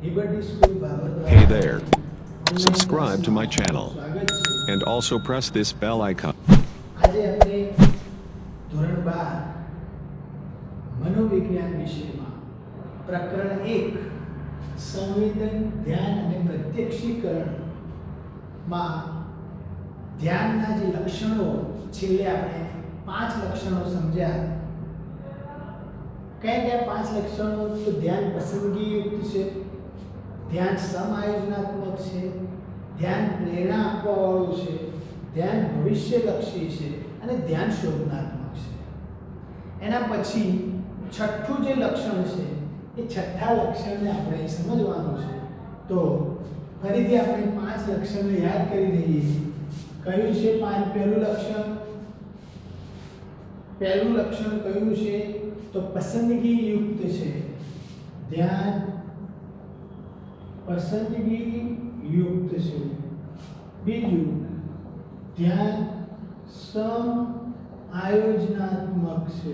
Liberty school બાબત Hey there. Subscribe to my channel સ્વાગત છે. and also press this bell icon. આજે આપણે ધોરણ 12 મનોવિજ્ઞાન વિષયમાં પ્રકરણ 1 સંવેદન ધ્યાન અને પ્રત્યક્ષીકરણમાં ધ્યાનના જે લક્ષણો છેલ્લે આપણે 5 લક્ષણો સમજ્યા. કયા 5 લક્ષણો? તો ધ્યાન પસંદગીયુક્ત છે, ધ્યાન સમાયોજનાત્મક છે, ધ્યાન પ્રેરણા આપવાવાળું છે, ધ્યાન ભવિષ્યલક્ષી છે અને ધ્યાન શોધનાત્મક છે. એના પછી છઠ્ઠું જે લક્ષણ છે એ છઠ્ઠા લક્ષણને આપણે સમજવાનું છે. તો ફરીથી આપણે 5 લક્ષણો યાદ કરી દઈએ. કયું છે પહેલું લક્ષણ કયું છે? તો પસંદગીયુક્ત છે. ધ્યાન પસંદગીયુક્ત છે. બીજું, ધ્યાન સમાયોજનાત્મક છે.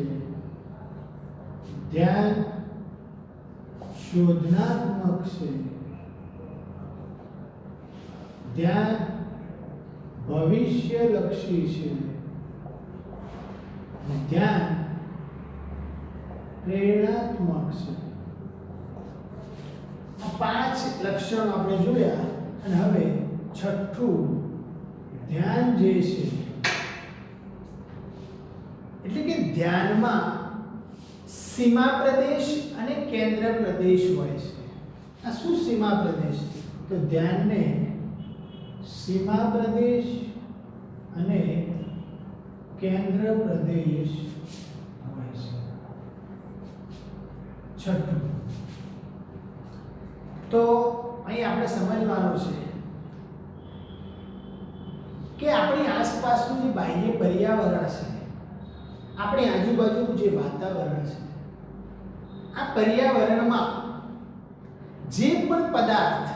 ધ્યાન શોધનાત્મક છે. ધ્યાન ભવિષ્યલક્ષી છે. ધ્યાન પ્રેરણાત્મક છે. આ 5 લક્ષણો આપણે જોયા અને હવે છઠ્ઠું ધ્યાન જે છે એટલે કે ધ્યાનમાં સીમા પ્રદેશ અને કેન્દ્ર પ્રદેશ હોય છે. આ શું સીમા પ્રદેશ? તો ધ્યાનને સીમા પ્રદેશ અને કેન્દ્ર પ્રદેશ હોય છે. છઠ્ઠું, તો અહીં આપણે સમજવાનું છે કે આપણી આસપાસનું જે બાહ્ય પર્યાવરણ છે, આપણી આજુબાજુનું જે વાતાવરણ છે, આ પર્યાવરણમાં જે પણ પદાર્થ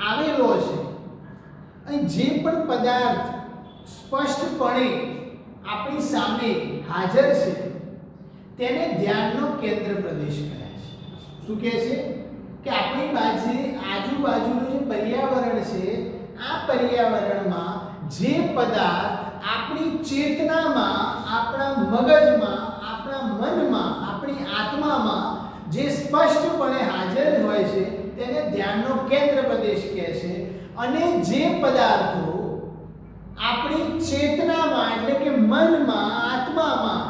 આવેલો છે અને જે પણ પદાર્થ સ્પષ્ટપણે આપણી સામે હાજર છે તેને ધ્યાનનો કેન્દ્ર પ્રદેશ કહે છે. શું કહે છે? કે આપણી આજુબાજુનું જે પર્યાવરણ છે, આ પર્યાવરણમાં જે પદાર્થ આપણી ચેતનામાં, આપણા મગજમાં, આપણા મનમાં, આપણી આત્મામાં જે સ્પષ્ટપણે હાજર હોય છે તેને ધ્યાનનો કેન્દ્ર પ્રદેશ કહે છે. અને જે પદાર્થો આપણી ચેતનામાં એટલે કે મનમાં, આત્મામાં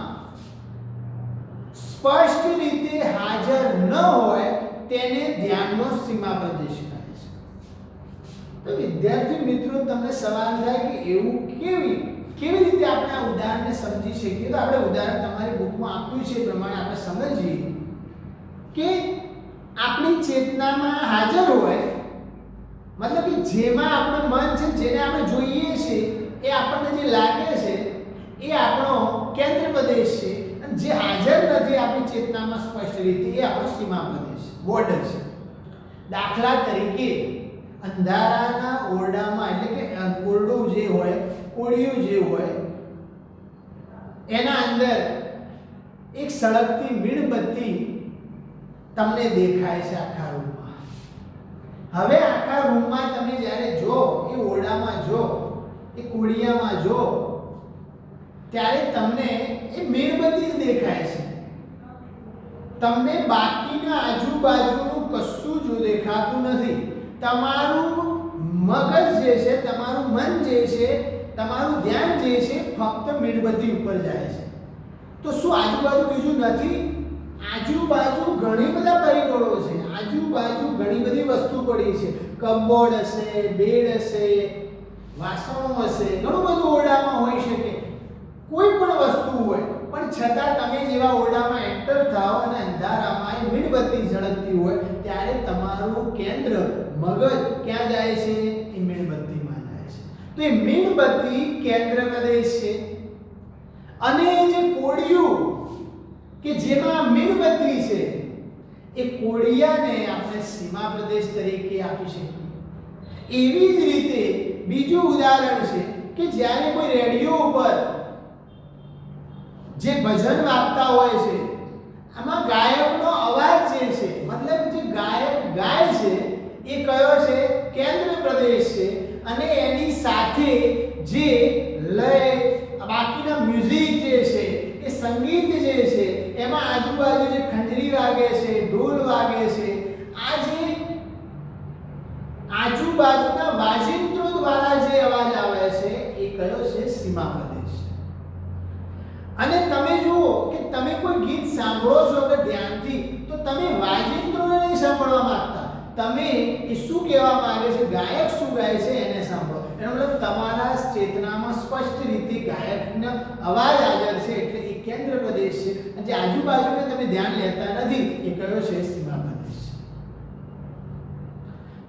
સ્પષ્ટ રીતે હાજર ન હોય તેને ધ્યાનનો સીમા પ્રદેશ કહે છે. તો વિદ્યાર્થી મિત્રો, તમને સવાલ થાય કે એવું કેવી રીતે આપણે આ ઉદાહરણને સમજી શકીએ? તો આપણે ઉદાહરણ તમારી બુકમાં આપ્યું છે એ પ્રમાણે આપણે સમજીએ કે આપણી ચેતનામાં હાજર હોય, મતલબ કે જેમાં આપણું મન છે, જેને આપણે જોઈએ છે, એ આપણને જે લાગે છે એ આપણો કેન્દ્ર પ્રદેશ છે. અને જે હાજર નથી આપણી ચેતનામાં સ્પષ્ટ રીતે, એ આપણો સીમા પ્રદેશ, બોર્ડર છે. દાખલા તરીકે અંધારાના ઓરડામાં એટલે કે ઓરડું જે હોય, કોળિયું જે હોય, એના અંદર એક સળગતી મીણબત્તી તમને દેખાય છે આખા રૂમમાં. હવે આખા રૂમમાં તમે જ્યારે જો, એ ઓરડામાં જો, એ કોળિયામાં જો, ત્યારે તમને એ મીણબત્તી જ દેખાય છે. તમને બાકીના આજુબાજુનું કશું જ દેખાતું નથી. તમારું મગજ જે છે, તમારું મન જે છે, તમારું ધ્યાન જે છે ફક્ત મીણબત્તી ઉપર જાય છે. તો શું આજુબાજુ બીજું નથી? આજુબાજુ ઘણી બધા પરિબળો છે. આજુબાજુ ઘણી બધી વસ્તુ પડી છે. કબોર્ડ હશે, બેડ હશે, વાસણો હશે, ઘણું બધું ઓરડામાં હોઈ શકે. કોઈ પણ વસ્તુ હોય, પણ છતાં તમે જેવા ઓરડામાં એન્ટર થાઓ અને અંધારામાં એ મીણબત્તી ઝળકતી હોય ત્યારે તમારું કેન્દ્ર, મગજ ક્યાં જાય છે? એ મીણબત્તીમાં જાય છે. તો એ મીણબત્તી કેન્દ્ર પ્રદેશ છે. અને જે કોળિયું કે જેમાં મીણબત્તી છે, એ કોળિયાને આપણે સીમા પ્રદેશ તરીકે આપી શકીએ. એવી જ રીતે બીજું ઉદાહરણ છે કે જ્યારે કોઈ રેડિયો ઉપર જે ભજન વાગતા હોય છે, આમાં ગાયકનો અવાજ જે છે, મતલબ જે ગાયક પ્રદેશ છે અને એની સાથે જે લય બાકીના મ્યુઝિક જે છે એ સંગીત જે છે એમાં આજુબાજુ જે ખંજરી વાગે છે, ઢોલ વાગે છે, આ જે આજુબાજુના વાજિંત્રો દ્વારા જે અવાજ આવે છે એ કયો છે? સીમા પ્રદેશ. અને તમે જુઓ કે તમે કોઈ ગીત સાંભળો છો અગર ધ્યાનથી તો તમે વાજિંત્રોને નહીં સાંભળવા માંગતા, તમે એ શું કહેવા માંગે છે, ગાયક શું ગાય છે એને સાંભળો. એનો મતલબ તમારા ચેતનામાં સ્પષ્ટ રીતે ગાયકનો અવાજ હાજર છે એટલે એ કેન્દ્ર પ્રદેશ છે. અને જે આજુબાજુને તમે ધ્યાન લેતા નથી એ કયો છે? સીમા પ્રદેશ.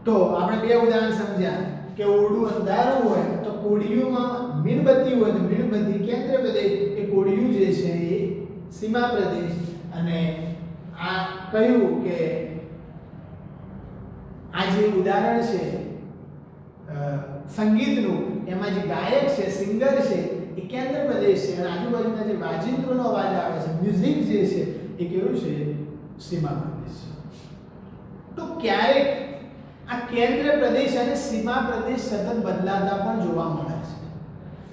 તો આપણે બે ઉદાહરણ સમજ્યા કે ઓરડું અંધારું હોય તો કોડિયુંમાં મીણબત્તી હોય તો મીણબત્તી કેન્દ્ર પ્રદેશ, એ કોડિયું જે છે એ સીમા પ્રદેશ. અને આ કહ્યું કે આ જે ઉદાહરણ છે સંગીતનું, એમાં જે ગાયક છે, સિંગર છે એ કેન્દ્ર પ્રદેશ છે અને આજુબાજુના જે વાજિંત્રોનો અવાજ આવે છે, મ્યુઝિક જે છે એ કેવું છે? સીમા પ્રદેશ છે. તો ક્યારેક આ કેન્દ્ર પ્રદેશ અને સીમા પ્રદેશ સતત બદલાતા પણ જોવા મળે છે.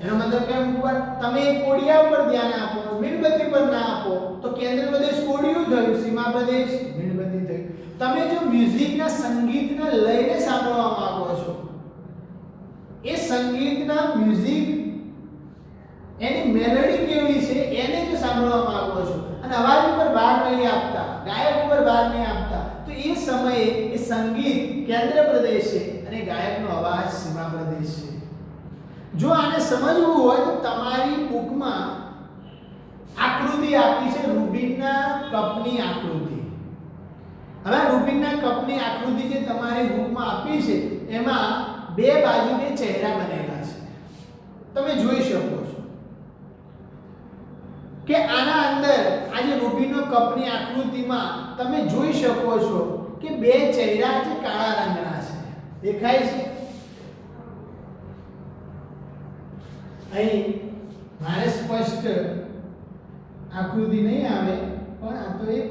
એનો મતલબ કે ઉપર તમે કોડિયા ઉપર ધ્યાન આપો, મીણબત્તી પર ના આપો તો કેન્દ્ર પ્રદેશ કોડિયું થયું, સીમા પ્રદેશ મીણબત્તી થયું. તમે જો મ્યુઝિકના સંગીતના લયને સાંભળવા માંગો છો, એ સંગીતના મ્યુઝિક એની મેલોડી કેવી છે એને જો સાંભળવા માંગો છો અને અવાજ ઉપર ભાર નહીં આપતા, ગાયક ઉપર ભાર નહીં આપતા, તો એ સમયે એ સંગીત કેન્દ્ર પ્રદેશ છે અને ગાયકનો અવાજ સીમા પ્રદેશ છે. જો આને સમજવું હોય તો તમારી બુકમાં આકૃતિ આપી છે રૂબિનના કપની આકૃતિ. હવે રૂબિનના કપની આકૃતિ જે તમારી બુકમાં આપી છે એમાં બે બાજુ બે ચહેરા બનેલા છે. તમે જોઈ શકો છો કે આના અંદર આ જે રૂબીનો કપની આકૃતિમાં તમે જોઈ શકો છો કે બે ચહેરા જે કાળા રંગના છે. દેખાય છે? અહીં મારે સ્પષ્ટ આકૃતિ નહીં આવે પણ આ તો એક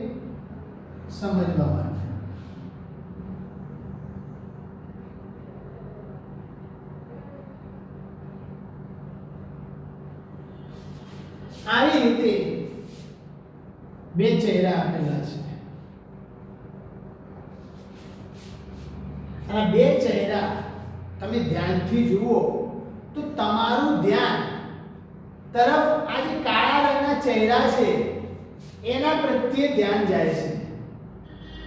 સમજવા માટે. આવી રીતે બે ચહેરા આપેલા છે અને બે ચહેરા તમે ધ્યાનથી જુઓ તો તમારું ધ્યાન તરફ આ જે કાળા રંગના ચહેરા છે એના પ્રત્યે ધ્યાન જાય છે.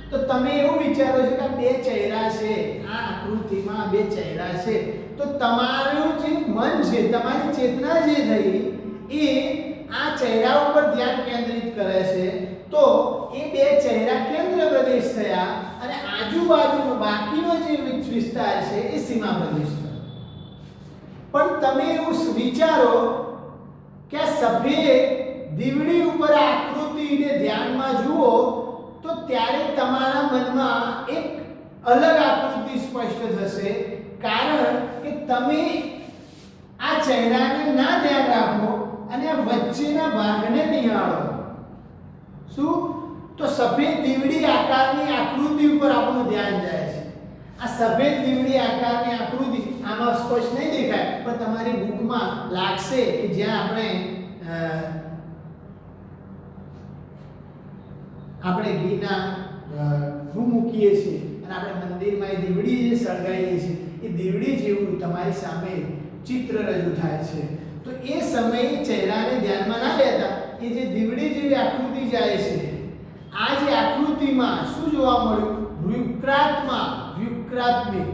તો તમે એવું વિચારો છો કે બે ચહેરા છે, આ આકૃતિમાં બે ચહેરા છે, તો તમારું જે મન છે, તમારી ચેતના જે થઈ એ આ ચહેરા ઉપર ધ્યાન કેન્દ્રિત કરે છે. તો એ બે ચહેરા કેન્દ્ર પ્રદેશ થયા અને આજુબાજુનો બાકીનો જે વિસ્તાર છે એ સીમા પ્રદેશ થયો. પણ તમે એવું વિચારો કે આ સફેદ દીવડી ઉપર આકૃતિને ધ્યાનમાં જુઓ તો ત્યારે તમારા મનમાં એક અલગ આકૃતિ સ્પષ્ટ થશે, કારણ કે તમે આ ચહેરાને ના ધ્યાન રાખો અને આ વચ્ચેના ભાગને નિહાળો. શું? તો સફેદ દીવડી આકારની આકૃતિ ઉપર આપણું ધ્યાન જાય છે. આ સફેદ દીવડી આકારની આકૃતિ આમાં સ્પષ્ટ નહીં દેખાય પણ તમારી બુકમાં લાગશે કે જ્યાં આપણે ઘીના રૂ મૂકીએ છીએ અને આપણે મંદિરમાં એ દીવડી જે સળગાવીએ છીએ એ દીવડી જેવું તમારી સામે ચિત્ર રજૂ થાય છે. તો એ સમયે ચહેરાને ધ્યાનમાં ના લેતા એ જે દીવડી જેવી આકૃતિ જાય છે, આ જે આકૃતિમાં શું જોવા મળ્યું? વ્યુત્ક્રાત્મિક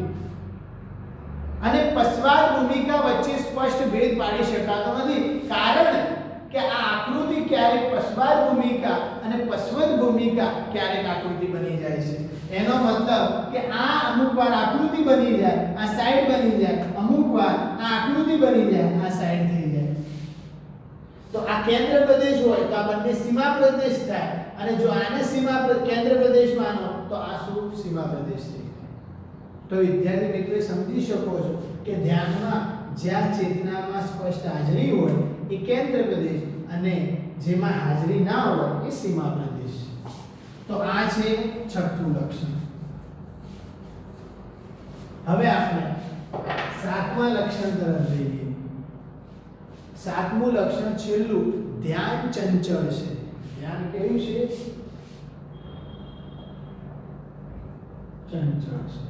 અને પશ્ચાત ભૂમિકા વચ્ચે સ્પષ્ટ ભેદ પાડી શકાતો નથી, કારણ કે આ આકૃતિ ક્યારેક પશ્ચાત ભૂમિકા અને પશ્ચત ભૂમિકા ક્યારેક આકૃતિ બની જાય છે. એનો મતલબ કે આ અમુક વાર આકૃતિ બની જાય, આ સાઈડ બની જાય, અમુક વાર આ આકૃતિ બની જાય, આ સાઈડ થઈ જાય. તો આ કેન્દ્ર પ્રદેશ હોય તો આ બંને સીમા પ્રદેશ થાય અને જો આને કેન્દ્ર પ્રદેશ માનો તો આ શું? સીમા પ્રદેશ થઈ જાય. તો વિદ્યાર્થી મિત્રો સમજી શકો છો કે ધ્યાનમાં જ્યાં ચેતનામાં સ્પષ્ટ હાજરી હોય એ કેન્દ્ર પ્રદેશ અને જેમાં હાજરી ના હોય એ સીમા પ્રદેશ. તો આ છે છઠ્ઠું લક્ષણ. હવે આપણે સાતમા લક્ષણ તરફ જઈએ. સાતમું લક્ષણ છેલ્લું ધ્યાન ચંચળ છે. ધ્યાન કેવું છે? ચંચળ છે.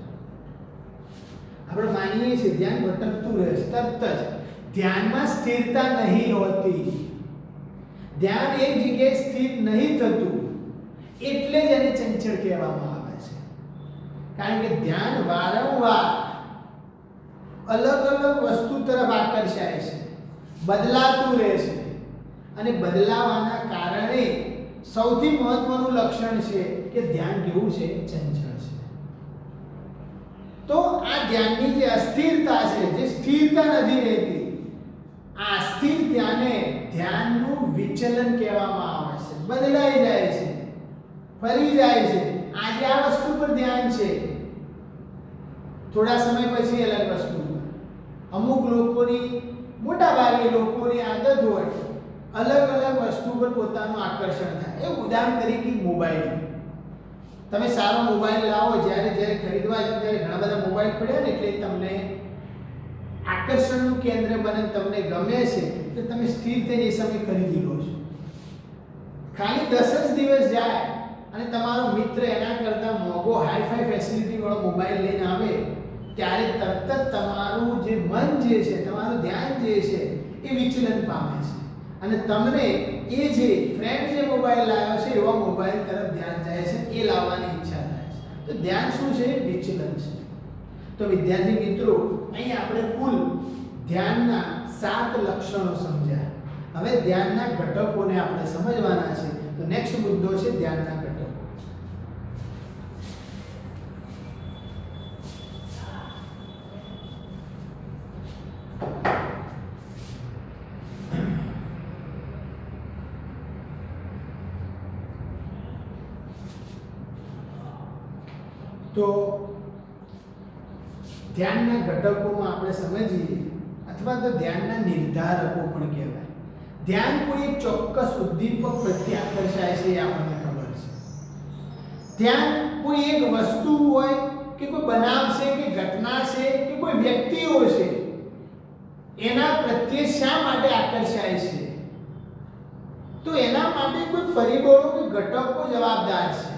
આપણે માનીએ છીએ ધ્યાન ભટકતું રહે છે, તરત જ ધ્યાનમાં સ્થિરતા નહીં હોતી. ધ્યાન એક જગ્યાએ સ્થિર નહીં થતું, એટલે જ એને ચંચળ કહેવામાં આવે છે. કારણ કે ધ્યાન વારંવાર અલગ અલગ વસ્તુ તરફ આકર્ષાય છે, બદલાતું રહે છે, અને બદલાવાના કારણે સૌથી મહત્વનું લક્ષણ છે કે ધ્યાન કેવું છે? ચંચળ છે. તો આ ધ્યાનની જે અસ્થિરતા છે, જે સ્થિરતા નથી રહેતી, આ અસ્થિર ધ્યાનનું વિચલન કહેવામાં આવે છે. બદલાઈ જાય છે, ફરી જાય છે. આજે આ વસ્તુ પર ધ્યાન છે, થોડા સમય પછી અલગ વસ્તુ પર. અમુક લોકોની, મોટા ભાગે લોકોની આદત હોય અલગ અલગ વસ્તુ પર પોતાનું આકર્ષણ થાય. એ ઉદાહરણ તરીકે મોબાઈલ. તમે સારો મોબાઈલ લાવો, જ્યારે ખરીદવા જાવ ત્યારે ઘણા બધા મોબાઈલ પડ્યા ને, એટલે તમને આકર્ષણનું કેન્દ્ર બને, તમને ગમે છે, તો તમે સ્થિર થઈને એ સમય ખરીદી લો છો. ખાલી 10 જ દિવસ જાય અને તમારો મિત્ર એના કરતાં મોંઘો હાઈ-ફાઈ ફેસિલિટી વાળો મોબાઈલ લઈને આવે, ત્યારે તરત જ તમારું જે મન જે છે, તમારું ધ્યાન જે છે, એ વિચલન પામે છે, અને તમને એ જે ફ્રેન્ડ જે મોબાઈલ લાવ્યો છે એવા મોબાઈલ તરફ ધ્યાન જાય છે, એ લાવવાની ઈચ્છા થાય છે. તો ધ્યાન શું છે? વિચલન છે. તો વિદ્યાર્થી મિત્રો, અહીં આપણે કુલ ધ્યાનના 7 લક્ષણો સમજ્યા. હવે ધ્યાનના ઘટકોને આપણે સમજવાના છે. તો નેક્સ્ટ મુદ્દો છે ધ્યાનના ઘટકો. તો ધ્યાનના ઘટકોમાં આપણે સમજીએ, અથવા તો ધ્યાનના નિર્ધારકો પણ કહેવાય. ધ્યાન કોઈ એક ચોક્કસ ઉદ્દીપક પ્રત્યે આકર્ષાય છે, એ આપણને ખબર છે. ધ્યાન કોઈ એક વસ્તુ હોય કે કોઈ બનાવ છે કે ઘટના છે કે કોઈ વ્યક્તિઓ છે, એના પ્રત્યે શા માટે આકર્ષાય છે? તો એના માટે કોઈ પરિબળો કે ઘટકો જવાબદાર છે.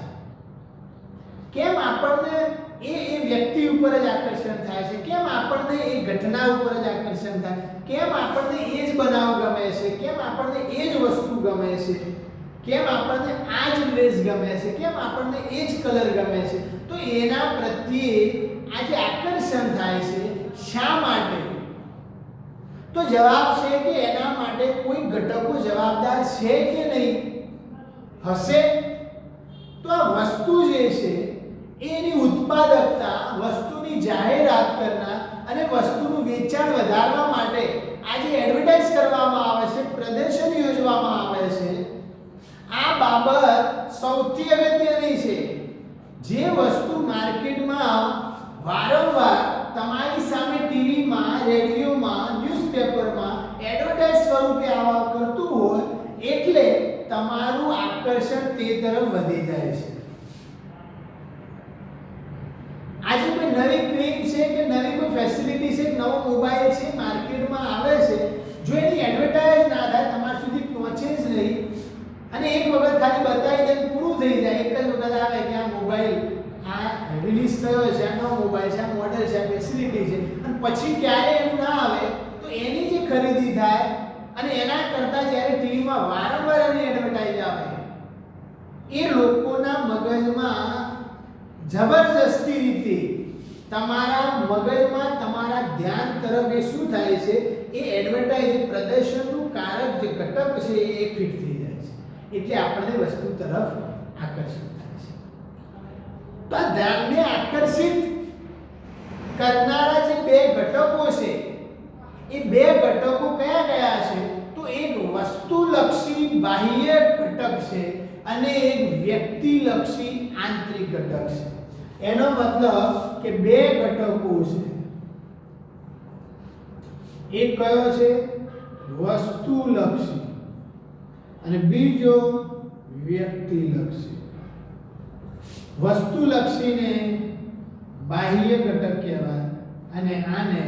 કેમ આપણને એ વ્યક્તિ ઉપર જ આકર્ષણ થાય છે? કેમ આપણને એ ઘટના ઉપર જ આકર્ષણ થાય? કેમ આપણને એ જ બનાવ ગમે છે? કેમ આપણને એ જ વસ્તુ ગમે છે? કેમ આપણને આ જ ડ્રેસ ગમે છે? કેમ આપણને એ જ કલર ગમે છે? તો એના પ્રત્યે આ જે આકર્ષણ થાય છે, શા માટે? તો જવાબ છે કે એના માટે કોઈ ઘટકો જવાબદાર છે કે નહીં? હશે તો આ વસ્તુ જે છે એની ઉત્પાદકતા, વસ્તુની જાહેરાત કરનાર અને વસ્તુનું વેચાણ વધારવા માટે આ જે એડવર્ટાઇઝ કરવામાં આવે છે, પ્રદર્શન યોજવામાં આવે છે, આ બાબત સૌથી અગત્યની છે. જે વસ્તુ માર્કેટમાં વારંવાર તમારી સામે ટીવીમાં, રેડિયોમાં, ન્યૂઝપેપરમાં એડવર્ટાઇઝ સ્વરૂપે આવવા કરતું હોય, એટલે તમારું આકર્ષણ તે તરફ વધી જાય છે. આજે કોઈ નવી ક્રીમ છે કે નવી કોઈ ફેસિલિટી છે, નવો મોબાઈલ છે, માર્કેટમાં આવે છે, જો એની એડવર્ટાઇઝ ના થાય, તમારા સુધી પહોંચે જ નહીં, અને એક વખત ખાલી બતાવી દે પૂરું થઈ જાય, એક જ વખત આવે કે આ મોબાઈલ આ રિલીઝ થયો છે, આ નવો મોબાઈલ છે, આ મોડેલ છે, આ ફેસિલિટી છે, અને પછી ક્યારે એનું ના આવે, તો એની જે ખરીદી થાય, અને એના કરતાં જ્યારે ટીવીમાં વારંવાર એની એડવર્ટાઇઝ આવે, એ લોકોના મગજમાં જબરજસ્તી રીતે તમારા મગજમાં તમારા ધ્યાન તરફ એ શું થાય છે? એ એડવર્ટાઇઝ પ્રદર્શનનું કારક જે ઘટક છે એ ફિટ થઈ જાય છે, એટલે આપણને વસ્તુ તરફ આકર્ષિત થાય છે. તો આ ધ્યાનને આકર્ષિત કરનારા જે 2 ઘટકો છે, એ 2 ઘટકો કયા કયા છે? તો એક વસ્તુલક્ષી બાહ્ય ઘટક છે અને એક વ્યક્તિલક્ષી આંતરિક ઘટક છે. એનો મતલબ કે 2 ઘટકો છે. એક કયો છે? વસ્તુલક્ષી, અને બીજો વ્યક્તિલક્ષી. વસ્તુલક્ષીને બાહ્ય ઘટક કહેવાય અને આને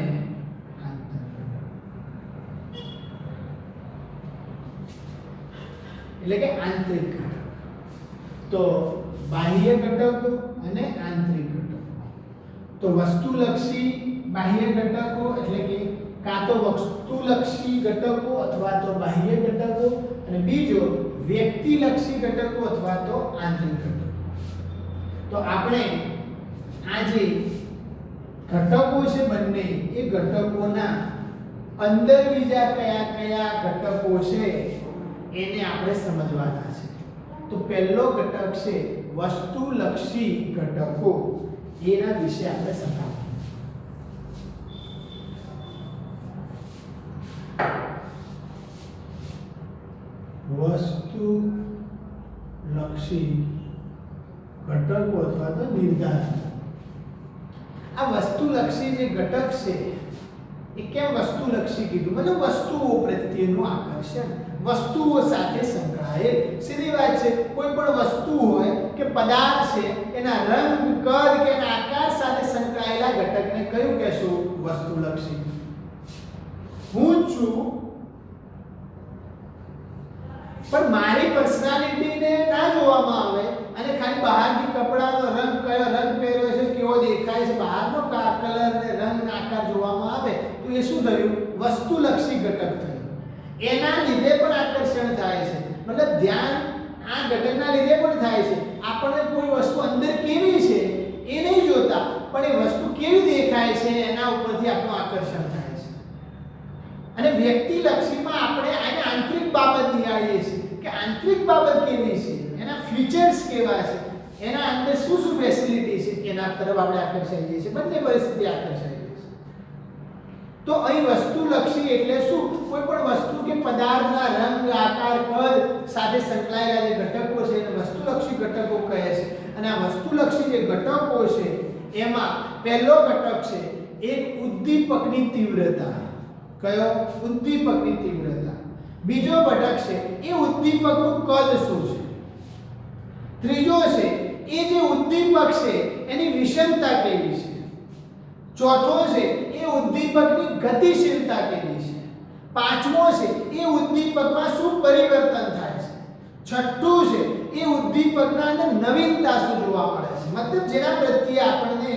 એટલે કે આંતરિક ઘટક. તો બાહ્ય ઘટકો અને આંતરિક ઘટકો. તો વસ્તુલક્ષી બાહ્ય ઘટકો એટલે કે કાં તો વસ્તુલક્ષી ઘટકો અથવા તો બાહ્ય ઘટકો, અને બીજો વ્યક્તિલક્ષી ઘટકો અથવા તો આંતરિક ઘટકો. તો આપણે આ જે ઘટકો છે બંને એ ઘટકોના અંદર બીજા કયા કયા ઘટકો છે એને આપણે સમજવાના છે. તો પહેલો ઘટક છે વસ્તુલક્ષી ઘટકો, એના વિશે આપણે સમજીએ. વસ્તુલક્ષી ઘટકો અથવા તો નિર્ધારક. આ વસ્તુલક્ષી જે ઘટક છે એ કેમ વસ્તુલક્ષી કીધું? મતલબ વસ્તુઓ પ્રત્યેનું આકર્ષણ, વસ્તુઓ સાથે સંકળાયેલ. સીધી વાત છે, કોઈ પણ વસ્તુ હોય કે પદાર્થ છે એના રંગ, કદ કે એના આકાર સાથે સંકળાયેલા ઘટકને કયું કહેશું? વસ્તુલક્ષી. હું છું પણ મારી પર્સનાલિટીને ના જોવામાં આવે અને ખાલી બહારથી કપડાનો રંગ, કયો રંગ પહેર્યો છે, કેવો દેખાય છે, બહારનો કલર ને રંગ ને આકાર જોવામાં આવે તો એ શું થયું? વસ્તુલક્ષી ઘટક થયું. એના લીધે પણ આકર્ષણ થાય છે, મતલબ ધ્યાન આ ઘટકના લીધે પણ થાય છે. આપણને કોઈ વસ્તુ અંદર કેવી છે એ નહીં જોતા, પણ એ વસ્તુ કેવી દેખાય છે એના ઉપરથી આપણું આકર્ષણ થાય છે. અને વ્યક્તિલક્ષીમાં આપણે આને આંતરિક બાબત નિહાળીએ છીએ કે આંતરિક બાબત કેવી છે, એના ફીચર્સ કેવા છે, એના અંદર શું શું ફેસિલિટી છે, એના તરફ આપણે આકર્ષાઈ જઈએ છીએ. બંને પરિસ્થિતિ આકર્ષાઈ જઈએ છીએ. તો અહીં વસ્તુલક્ષી એટલે શું? કોઈ પણ વસ્તુ કે પદાર્થના રંગ, આકાર, કદ સાથે સંકળાયેલા જે ઘટકો છે એને વસ્તુલક્ષી ઘટકો કહે છે. અને આ વસ્તુલક્ષી જે ઘટકો છે એમાં પહેલો ઘટક છે એક ઉદ્દીપકની તીવ્રતા. કયો? ઉદ્દીપકની તીવ્રતા. બીજો ઘટક છે એ ઉદ્દીપકનું કદ શું છે. ત્રીજો છે એ જે ઉદ્દીપક છે એની વિષમતા કેવી છે. ચોથો છે એ ઉદ્દીપકની ગતિશીલતા કેવી છે. પાંચમો છે એ ઉદ્દીપકમાં શું પરિવર્તન થાય છે. છઠ્ઠું છે એ ઉદ્દીપકના અંદર નવીનતા શું જોવા મળે છે. મતલબ જેના પ્રત્યે આપણને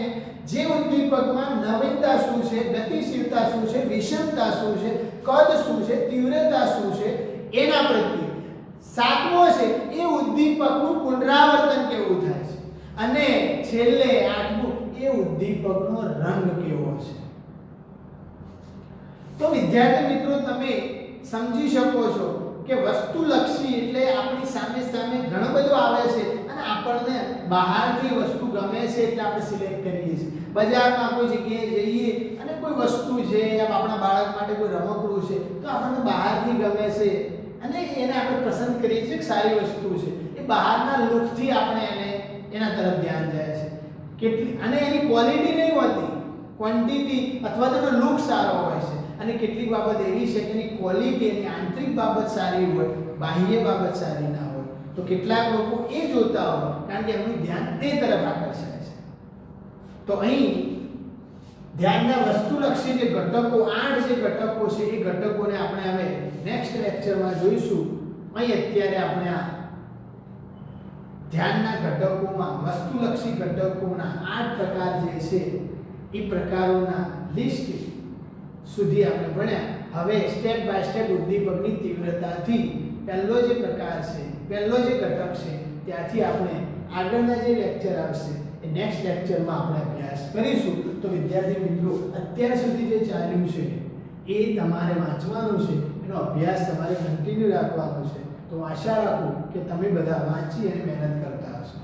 જે ઉદ્દીપકમાં નવીનતા શું છે, ગતિશીલતા શું છે, વિષમતા શું છે, કદ શું છે, તીવ્રતા શું છે, એના પ્રત્યે. સાતમો છે એ ઉદ્દીપકનું પુનરાવર્તન કેવું થાય છે. અને છેલ્લે આઠમું એ ઉદ્દીપકનો રંગ કેવો છે. તો વિદ્યાર્થી મિત્રો, તમે સમજી શકો છો કે વસ્તુલક્ષી એટલે આપણી સામે સામે ઘણો બધો આવે છે અને આપણને બહારથી વસ્તુ ગમે છે એટલે આપણે સિલેક્ટ કરીએ છીએ. બજારમાં કોઈ જગ્યાએ જઈએ અને કોઈ વસ્તુ છે, આપણા બાળક માટે કોઈ રમકડું છે તો આપણને બહારથી ગમે છે અને એને આપણે પસંદ કરીએ છીએ કે સારી વસ્તુ છે. એ બહારના લુકથી આપણે એના તરફ ધ્યાન જાય છે. કેટલી અને એની ક્વોલિટી નહીં હોતી, ક્વોન્ટિટી અથવા તો એનો લુક સારો હોય છે. અને કેટલીક બાબત એવી છે કે એની ક્વોલિટી, એની આંતરિક બાબત સારી હોય, બાહ્ય બાબત સારી ના હોય. તો કેટલાક લોકો એ જોતા હોય કારણ કે એમનું ધ્યાન તે તરફ આકર્ષાય છે. તો અહીં ધ્યાનના વસ્તુલક્ષી જે ઘટકો, 8 જે ઘટકો છે એ ઘટકોને આપણે હવે નેક્સ્ટ લેક્ચરમાં જોઈશું. અહીં અત્યારે આપણે આ ધ્યાનના ઘટકોમાં વસ્તુલક્ષી ઘટકોના 8 પ્રકાર જે છે એ પ્રકારોના લિસ્ટ સુધી આપણે ભણ્યા. હવે સ્ટેપ બાય સ્ટેપ ઉદ્દીપકની તીવ્રતાથી પહેલો જે પ્રકાર છે, પહેલો જે ઘટક છે ત્યાંથી આપણે આગળના જે લેક્ચર આવશે એ નેક્સ્ટ લેક્ચરમાં આપણે અભ્યાસ કરીશું. તો વિદ્યાર્થી મિત્રો, અત્યાર સુધી જે ચાલ્યું છે એ તમારે વાંચવાનું છે, એનો અભ્યાસ તમારે કન્ટિન્યુ રાખવાનો છે. તો આશા રાખું કે તમે બધા વાંચી અને મહેનત કરતા હશો.